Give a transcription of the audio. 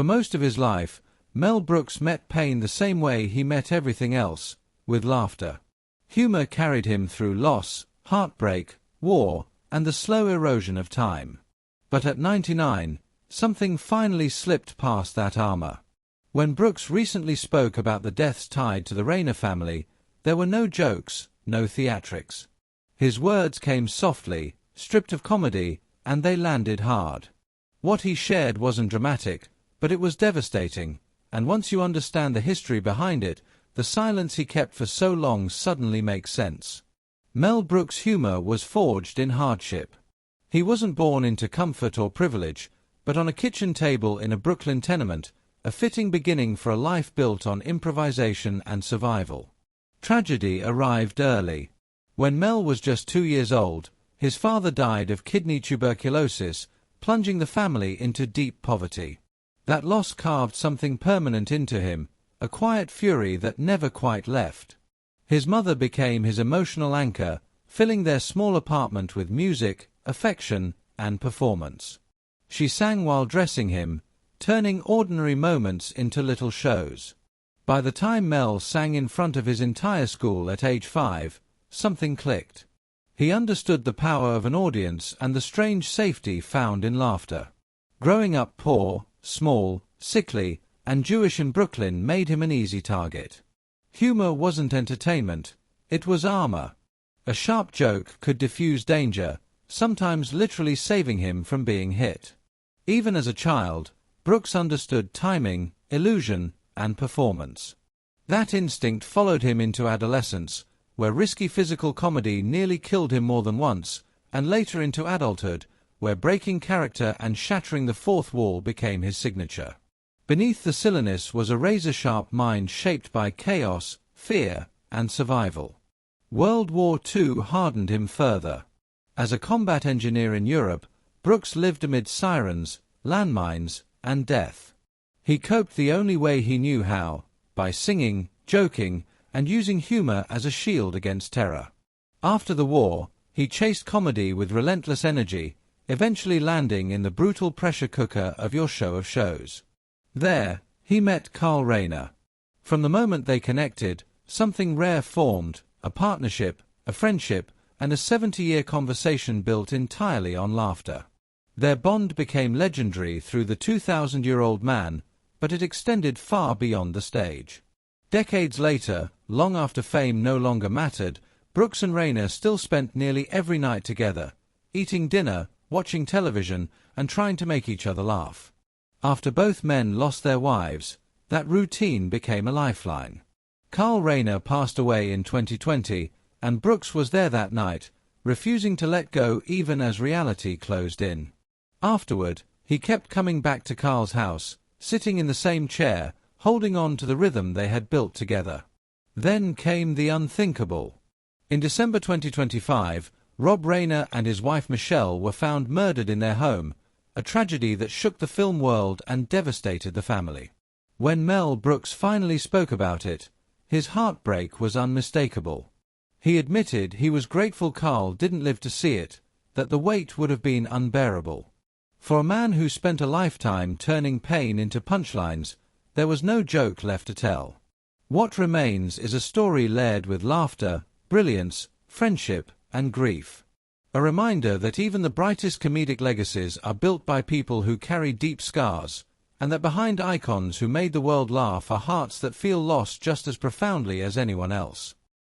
For most of his life, Mel Brooks met pain the same way he met everything else, with laughter. Humor carried him through loss, heartbreak, war, and the slow erosion of time. But at 99, something finally slipped past that armor. When Brooks recently spoke about the deaths tied to the Reiner family, there were no jokes, no theatrics. His words came softly, stripped of comedy, and they landed hard. What he shared wasn't dramatic, but it was devastating, and once you understand the history behind it, the silence he kept for so long suddenly makes sense. Mel Brooks' humor was forged in hardship. He wasn't born into comfort or privilege, but on a kitchen table in a Brooklyn tenement, a fitting beginning for a life built on improvisation and survival. Tragedy arrived early. When Mel was just 2 years old, his father died of kidney tuberculosis, plunging the family into deep poverty. That loss carved something permanent into him, a quiet fury that never quite left. His mother became his emotional anchor, filling their small apartment with music, affection, and performance. She sang while dressing him, turning ordinary moments into little shows. By the time Mel sang in front of his entire school at age 5, something clicked. He understood the power of an audience and the strange safety found in laughter. Growing up poor, small, sickly, and Jewish in Brooklyn made him an easy target. Humor wasn't entertainment, it was armor. A sharp joke could diffuse danger, sometimes literally saving him from being hit. Even as a child, Brooks understood timing, illusion, and performance. That instinct followed him into adolescence, where risky physical comedy nearly killed him more than once, and later into adulthood, where breaking character and shattering the fourth wall became his signature. Beneath the silliness was a razor-sharp mind shaped by chaos, fear, and survival. World War II hardened him further. As a combat engineer in Europe, Brooks lived amid sirens, landmines, and death. He coped the only way he knew how, by singing, joking, and using humor as a shield against terror. After the war, he chased comedy with relentless energy, eventually landing in the brutal pressure cooker of your show of shows. There, he met Carl Reiner. From the moment they connected, something rare formed, a partnership, a friendship, and a 70-year conversation built entirely on laughter. Their bond became legendary through the 2,000-year-old man, but it extended far beyond the stage. Decades later, long after fame no longer mattered, Brooks and Reiner still spent nearly every night together, eating dinner, watching television, and trying to make each other laugh. After both men lost their wives, that routine became a lifeline. Carl Reiner passed away in 2020, and Brooks was there that night, refusing to let go even as reality closed in. Afterward, he kept coming back to Carl's house, sitting in the same chair, holding on to the rhythm they had built together. Then came the unthinkable. In December 2025, Rob Reiner and his wife Michelle were found murdered in their home, a tragedy that shook the film world and devastated the family. When Mel Brooks finally spoke about it, his heartbreak was unmistakable. He admitted he was grateful Carl didn't live to see it, that the weight would have been unbearable. For a man who spent a lifetime turning pain into punchlines, there was no joke left to tell. What remains is a story layered with laughter, brilliance, friendship, and grief. A reminder that even the brightest comedic legacies are built by people who carry deep scars, and that behind icons who made the world laugh are hearts that feel lost just as profoundly as anyone else.